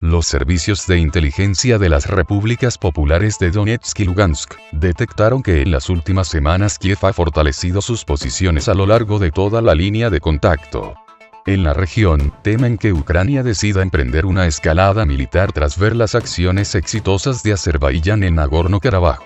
Los servicios de inteligencia de las repúblicas populares de Donetsk y Lugansk detectaron que en las últimas semanas Kiev ha fortalecido sus posiciones a lo largo de toda la línea de contacto. En la región, temen que Ucrania decida emprender una escalada militar tras ver las acciones exitosas de Azerbaiyán en Nagorno-Karabaj.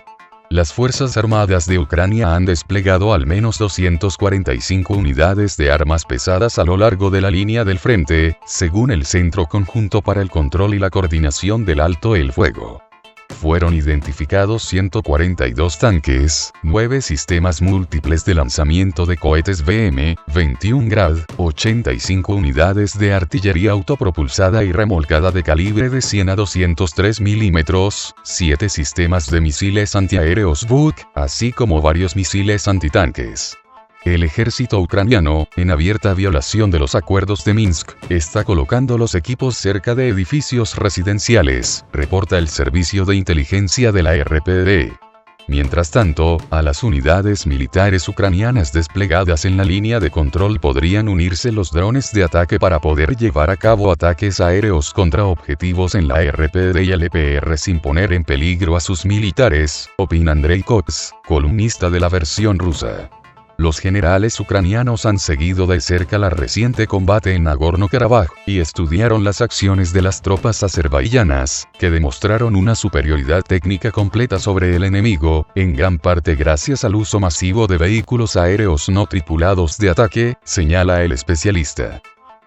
Las Fuerzas Armadas de Ucrania han desplegado al menos 245 unidades de armas pesadas a lo largo de la línea del frente, según el Centro Conjunto para el Control y la Coordinación del Alto el Fuego. Fueron identificados 142 tanques, 9 sistemas múltiples de lanzamiento de cohetes BM-21 Grad, 85 unidades de artillería autopropulsada y remolcada de calibre de 100 a 203 milímetros, 7 sistemas de misiles antiaéreos Buk, así como varios misiles antitanques. El ejército ucraniano, en abierta violación de los acuerdos de Minsk, está colocando los equipos cerca de edificios residenciales, reporta el servicio de inteligencia de la RPD. Mientras tanto, a las unidades militares ucranianas desplegadas en la línea de control podrían unirse los drones de ataque para poder llevar a cabo ataques aéreos contra objetivos en la RPD y LPR sin poner en peligro a sus militares, opina Andrei Kops, columnista de la versión rusa. Los generales ucranianos han seguido de cerca la reciente combate en Nagorno-Karabaj, y estudiaron las acciones de las tropas azerbaiyanas, que demostraron una superioridad técnica completa sobre el enemigo, en gran parte gracias al uso masivo de vehículos aéreos no tripulados de ataque, señala el especialista.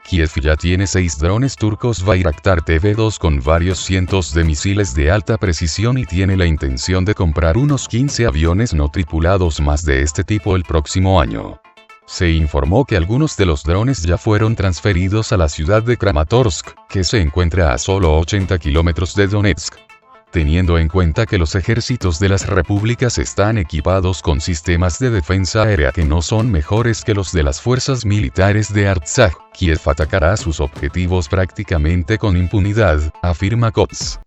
Kiev ya tiene 6 drones turcos Bayraktar TV-2 con varios cientos de misiles de alta precisión y tiene la intención de comprar unos 15 aviones no tripulados más de este tipo el próximo año. Se informó que algunos de los drones ya fueron transferidos a la ciudad de Kramatorsk, que se encuentra a solo 80 kilómetros de Donetsk. Teniendo en cuenta que los ejércitos de las repúblicas están equipados con sistemas de defensa aérea que no son mejores que los de las fuerzas militares de Artsaj, Kiev atacará sus objetivos prácticamente con impunidad, afirma Kops.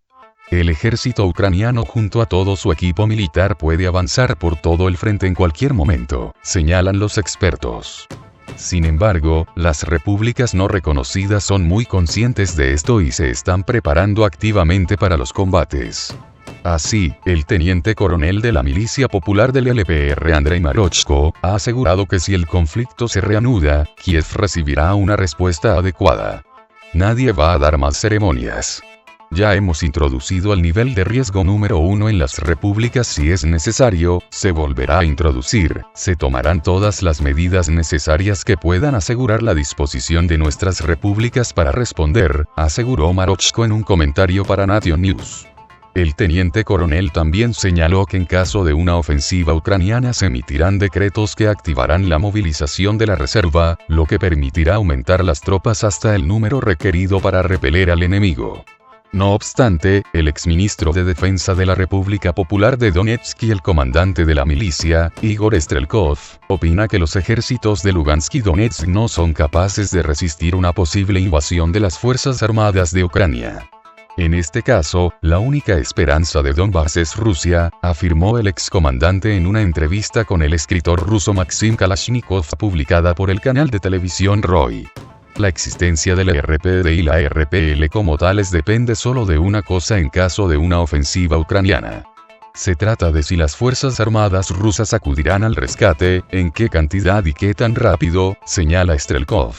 El ejército ucraniano junto a todo su equipo militar puede avanzar por todo el frente en cualquier momento, señalan los expertos. Sin embargo, las repúblicas no reconocidas son muy conscientes de esto y se están preparando activamente para los combates. Así, el teniente coronel de la milicia popular del LPR Andrei Marochko, ha asegurado que si el conflicto se reanuda, Kiev recibirá una respuesta adecuada. Nadie va a dar más ceremonias. Ya hemos introducido el nivel de riesgo número 1 en las repúblicas. Si es necesario, se volverá a introducir, se tomarán todas las medidas necesarias que puedan asegurar la disposición de nuestras repúblicas para responder, aseguró Marochko en un comentario para Nation News. El teniente coronel también señaló que en caso de una ofensiva ucraniana se emitirán decretos que activarán la movilización de la reserva, lo que permitirá aumentar las tropas hasta el número requerido para repeler al enemigo. No obstante, el exministro de Defensa de la República Popular de Donetsk y el comandante de la milicia, Igor Strelkov, opina que los ejércitos de Lugansk y Donetsk no son capaces de resistir una posible invasión de las Fuerzas Armadas de Ucrania. En este caso, la única esperanza de Donbass es Rusia, afirmó el excomandante en una entrevista con el escritor ruso Maxim Kalashnikov publicada por el canal de televisión ROI. La existencia de la RPD y la RPL como tales depende solo de una cosa en caso de una ofensiva ucraniana. Se trata de si las Fuerzas Armadas rusas acudirán al rescate, en qué cantidad y qué tan rápido, señala Strelkov.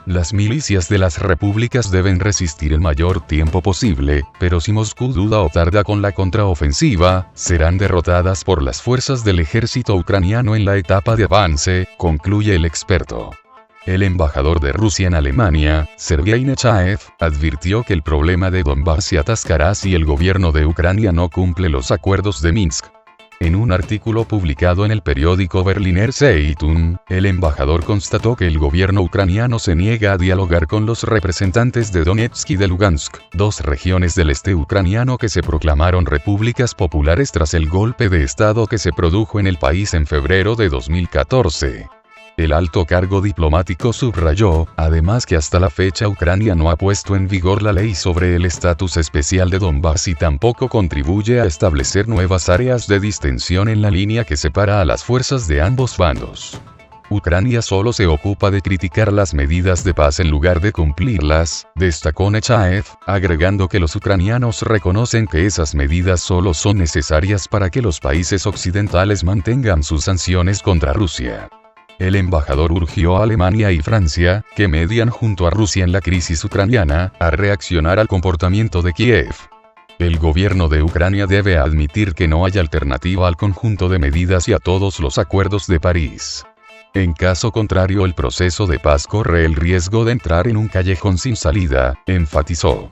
Las milicias de las repúblicas deben resistir el mayor tiempo posible, pero si Moscú duda o tarda con la contraofensiva, serán derrotadas por las fuerzas del ejército ucraniano en la etapa de avance, concluye el experto. El embajador de Rusia en Alemania, Sergei Nechayev, advirtió que el problema de Donbass se atascará si el gobierno de Ucrania no cumple los acuerdos de Minsk. En un artículo publicado en el periódico Berliner Zeitung, el embajador constató que el gobierno ucraniano se niega a dialogar con los representantes de Donetsk y de Lugansk, dos regiones del este ucraniano que se proclamaron repúblicas populares tras el golpe de estado que se produjo en el país en febrero de 2014. El alto cargo diplomático subrayó, además, que hasta la fecha Ucrania no ha puesto en vigor la ley sobre el estatus especial de Donbass y tampoco contribuye a establecer nuevas áreas de distensión en la línea que separa a las fuerzas de ambos bandos. Ucrania solo se ocupa de criticar las medidas de paz en lugar de cumplirlas, destacó Nechayev, agregando que los ucranianos reconocen que esas medidas solo son necesarias para que los países occidentales mantengan sus sanciones contra Rusia. El embajador urgió a Alemania y Francia, que median junto a Rusia en la crisis ucraniana, a reaccionar al comportamiento de Kiev. El gobierno de Ucrania debe admitir que no hay alternativa al conjunto de medidas y a todos los acuerdos de París. En caso contrario, el proceso de paz corre el riesgo de entrar en un callejón sin salida, enfatizó.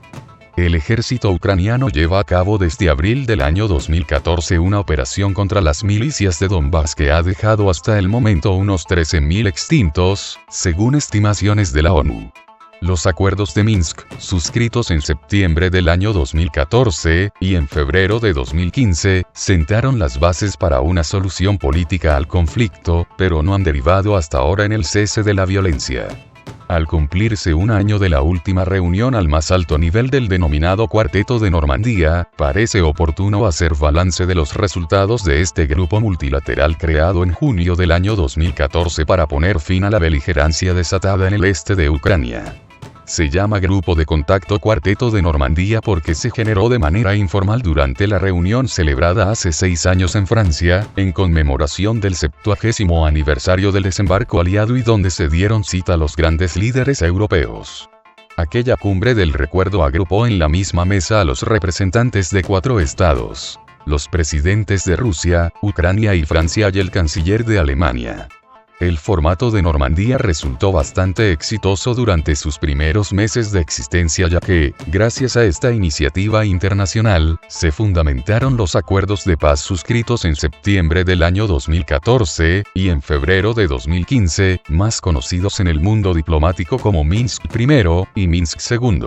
El ejército ucraniano lleva a cabo desde abril del año 2014 una operación contra las milicias de Donbass que ha dejado hasta el momento unos 13.000 extintos, según estimaciones de la ONU. Los acuerdos de Minsk, suscritos en septiembre del año 2014 y en febrero de 2015, sentaron las bases para una solución política al conflicto, pero no han derivado hasta ahora en el cese de la violencia. Al cumplirse un año de la última reunión al más alto nivel del denominado Cuarteto de Normandía, parece oportuno hacer balance de los resultados de este grupo multilateral creado en junio del año 2014 para poner fin a la beligerancia desatada en el este de Ucrania. Se llama Grupo de Contacto Cuarteto de Normandía porque se generó de manera informal durante la reunión celebrada hace 6 años en Francia, en conmemoración del 70º aniversario del desembarco aliado y donde se dieron cita los grandes líderes europeos. Aquella cumbre del recuerdo agrupó en la misma mesa a los representantes de 4 estados, los presidentes de Rusia, Ucrania y Francia y el canciller de Alemania. El formato de Normandía resultó bastante exitoso durante sus primeros meses de existencia ya que, gracias a esta iniciativa internacional, se fundamentaron los acuerdos de paz suscritos en septiembre del año 2014 y en febrero de 2015, más conocidos en el mundo diplomático como Minsk I y Minsk II.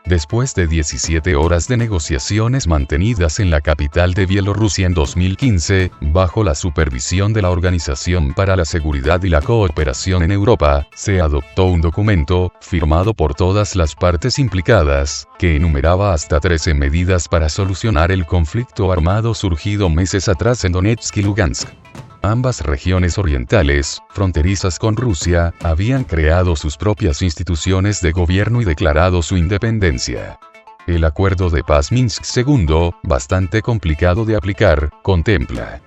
Después de 17 horas de negociaciones mantenidas en la capital de Bielorrusia en 2015, bajo la supervisión de la Organización para la Seguridad y la Cooperación en Europa, se adoptó un documento, firmado por todas las partes implicadas, que enumeraba hasta 13 medidas para solucionar el conflicto armado surgido meses atrás en Donetsk y Lugansk. Ambas regiones orientales, fronterizas con Rusia, habían creado sus propias instituciones de gobierno y declarado su independencia. El acuerdo de paz Minsk II, bastante complicado de aplicar, contempla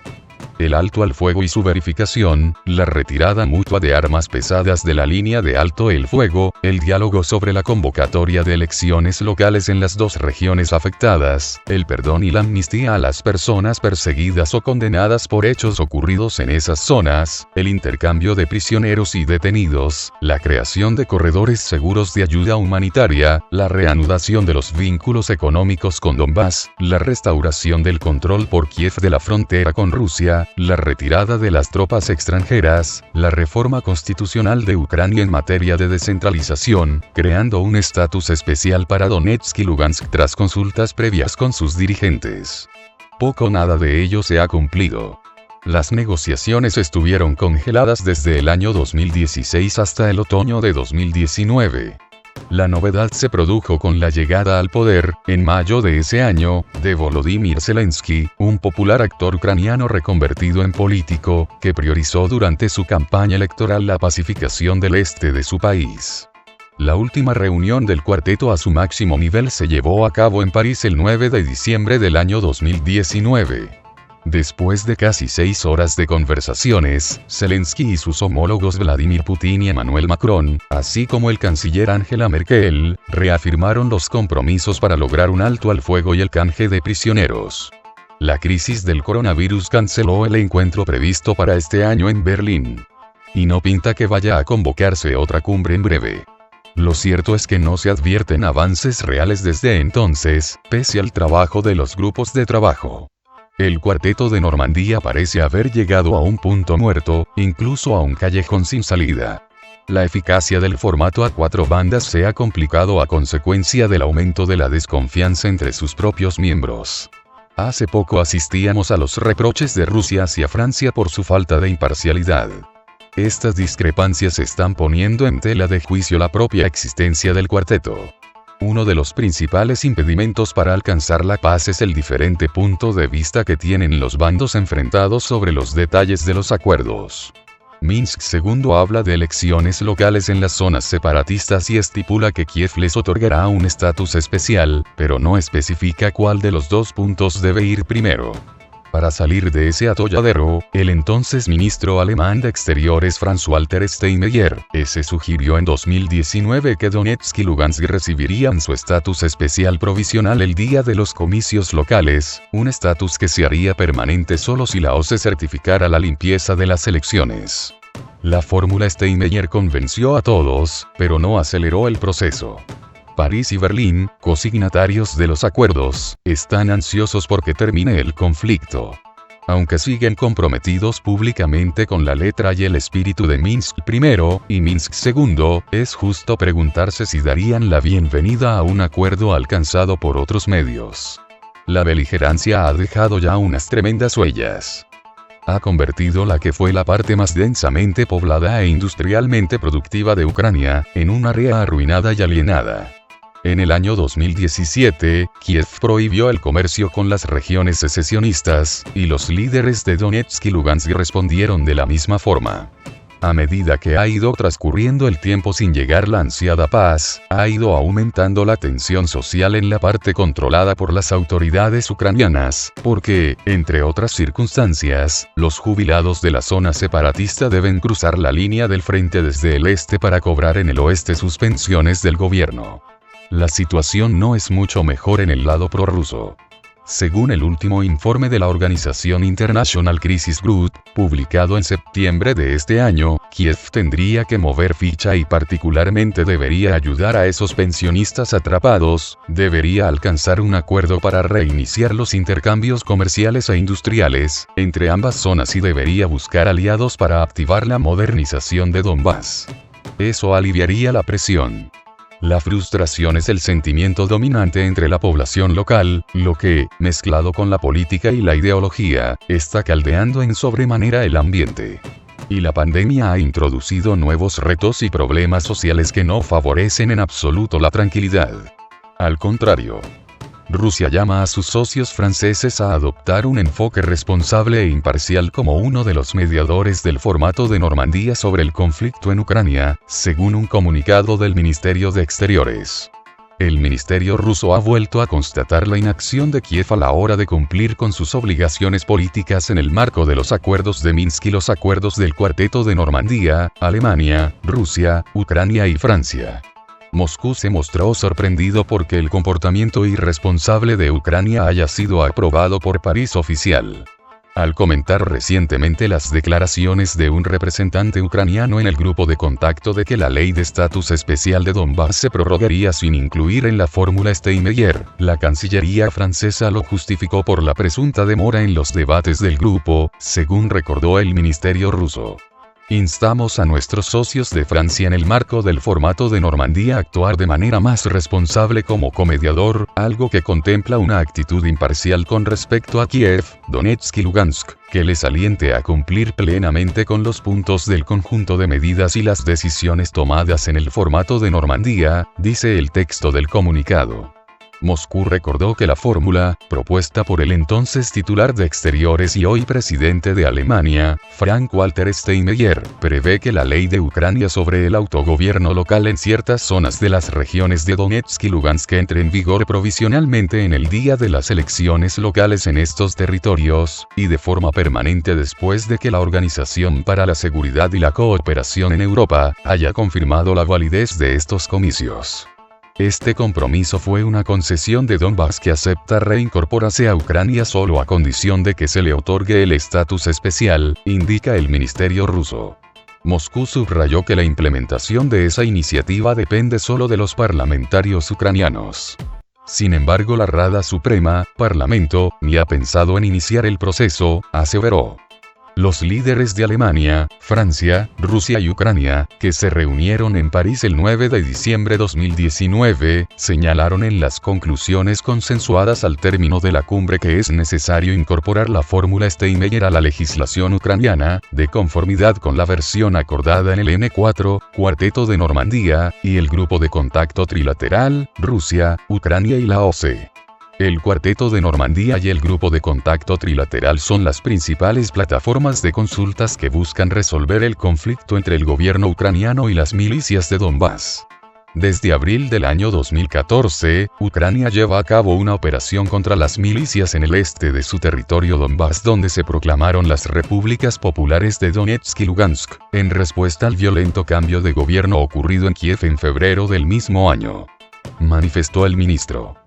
el alto al fuego y su verificación, la retirada mutua de armas pesadas de la línea de alto el fuego, el diálogo sobre la convocatoria de elecciones locales en las 2 regiones afectadas, el perdón y la amnistía a las personas perseguidas o condenadas por hechos ocurridos en esas zonas, el intercambio de prisioneros y detenidos, la creación de corredores seguros de ayuda humanitaria, la reanudación de los vínculos económicos con Donbass, la restauración del control por Kiev de la frontera con Rusia, la retirada de las tropas extranjeras, la reforma constitucional de Ucrania en materia de descentralización, creando un estatus especial para Donetsk y Lugansk tras consultas previas con sus dirigentes. Poco o nada de ello se ha cumplido. Las negociaciones estuvieron congeladas desde el año 2016 hasta el otoño de 2019. La novedad se produjo con la llegada al poder, en mayo de ese año, de Volodymyr Zelensky, un popular actor ucraniano reconvertido en político, que priorizó durante su campaña electoral la pacificación del este de su país. La última reunión del cuarteto a su máximo nivel se llevó a cabo en París el 9 de diciembre del año 2019. Después de casi 6 horas de conversaciones, Zelensky y sus homólogos Vladimir Putin y Emmanuel Macron, así como el canciller Angela Merkel, reafirmaron los compromisos para lograr un alto al fuego y el canje de prisioneros. La crisis del coronavirus canceló el encuentro previsto para este año en Berlín. Y no pinta que vaya a convocarse otra cumbre en breve. Lo cierto es que no se advierten avances reales desde entonces, pese al trabajo de los grupos de trabajo. El cuarteto de Normandía parece haber llegado a un punto muerto, incluso a un callejón sin salida. La eficacia del formato a 4 bandas se ha complicado a consecuencia del aumento de la desconfianza entre sus propios miembros. Hace poco asistíamos a los reproches de Rusia hacia Francia por su falta de imparcialidad. Estas discrepancias están poniendo en tela de juicio la propia existencia del cuarteto. Uno de los principales impedimentos para alcanzar la paz es el diferente punto de vista que tienen los bandos enfrentados sobre los detalles de los acuerdos. Minsk II habla de elecciones locales en las zonas separatistas y estipula que Kiev les otorgará un estatus especial, pero no especifica cuál de los dos puntos debe ir primero. Para salir de ese atolladero, el entonces ministro alemán de Exteriores Franz-Walter Steinmeier, sugirió en 2019 que Donetsk y Lugansk recibirían su estatus especial provisional el día de los comicios locales, un estatus que se haría permanente solo si la OSCE certificara la limpieza de las elecciones. La fórmula Steinmeier convenció a todos, pero no aceleró el proceso. París y Berlín, cosignatarios de los acuerdos, están ansiosos porque termine el conflicto. Aunque siguen comprometidos públicamente con la letra y el espíritu de Minsk I y Minsk II, es justo preguntarse si darían la bienvenida a un acuerdo alcanzado por otros medios. La beligerancia ha dejado ya unas tremendas huellas. Ha convertido la que fue la parte más densamente poblada e industrialmente productiva de Ucrania, en un área arruinada y alienada. En el año 2017, Kiev prohibió el comercio con las regiones secesionistas, y los líderes de Donetsk y Lugansk respondieron de la misma forma. A medida que ha ido transcurriendo el tiempo sin llegar la ansiada paz, ha ido aumentando la tensión social en la parte controlada por las autoridades ucranianas, porque, entre otras circunstancias, los jubilados de la zona separatista deben cruzar la línea del frente desde el este para cobrar en el oeste sus pensiones del gobierno. La situación no es mucho mejor en el lado prorruso. Según el último informe de la organización International Crisis Group, publicado en septiembre de este año, Kiev tendría que mover ficha y particularmente debería ayudar a esos pensionistas atrapados, debería alcanzar un acuerdo para reiniciar los intercambios comerciales e industriales entre ambas zonas y debería buscar aliados para activar la modernización de Donbass. Eso aliviaría la presión. La frustración es el sentimiento dominante entre la población local, lo que, mezclado con la política y la ideología, está caldeando en sobremanera el ambiente. Y la pandemia ha introducido nuevos retos y problemas sociales que no favorecen en absoluto la tranquilidad. Al contrario, Rusia llama a sus socios franceses a adoptar un enfoque responsable e imparcial como uno de los mediadores del formato de Normandía sobre el conflicto en Ucrania, según un comunicado del Ministerio de Exteriores. El ministerio ruso ha vuelto a constatar la inacción de Kiev a la hora de cumplir con sus obligaciones políticas en el marco de los acuerdos de Minsk y los acuerdos del Cuarteto de Normandía, Alemania, Rusia, Ucrania y Francia. Moscú se mostró sorprendido porque el comportamiento irresponsable de Ucrania haya sido aprobado por París oficial. Al comentar recientemente las declaraciones de un representante ucraniano en el grupo de contacto de que la ley de estatus especial de Donbass se prorrogaría sin incluir en la fórmula Steinmeier, la Cancillería francesa lo justificó por la presunta demora en los debates del grupo, según recordó el ministerio ruso. Instamos a nuestros socios de Francia en el marco del formato de Normandía a actuar de manera más responsable como comediador, algo que contempla una actitud imparcial con respecto a Kiev, Donetsk y Lugansk, que les aliente a cumplir plenamente con los puntos del conjunto de medidas y las decisiones tomadas en el formato de Normandía, dice el texto del comunicado. Moscú recordó que la fórmula, propuesta por el entonces titular de Exteriores y hoy presidente de Alemania, Frank-Walter Steinmeier, prevé que la ley de Ucrania sobre el autogobierno local en ciertas zonas de las regiones de Donetsk y Lugansk entre en vigor provisionalmente en el día de las elecciones locales en estos territorios, y de forma permanente después de que la Organización para la Seguridad y la Cooperación en Europa haya confirmado la validez de estos comicios. Este compromiso fue una concesión de Donbass que acepta reincorporarse a Ucrania solo a condición de que se le otorgue el estatus especial, indica el ministerio ruso. Moscú subrayó que la implementación de esa iniciativa depende solo de los parlamentarios ucranianos. Sin embargo, la Rada Suprema, Parlamento, ni ha pensado en iniciar el proceso, aseveró. Los líderes de Alemania, Francia, Rusia y Ucrania, que se reunieron en París el 9 de diciembre de 2019, señalaron en las conclusiones consensuadas al término de la cumbre que es necesario incorporar la fórmula Steinmeier a la legislación ucraniana, de conformidad con la versión acordada en el N4, Cuarteto de Normandía, y el Grupo de Contacto Trilateral, Rusia, Ucrania y la OSCE. El Cuarteto de Normandía y el Grupo de Contacto Trilateral son las principales plataformas de consultas que buscan resolver el conflicto entre el gobierno ucraniano y las milicias de Donbass. Desde abril del año 2014, Ucrania lleva a cabo una operación contra las milicias en el este de su territorio Donbass, donde se proclamaron las repúblicas populares de Donetsk y Lugansk, en respuesta al violento cambio de gobierno ocurrido en Kiev en febrero del mismo año. Manifestó el ministro.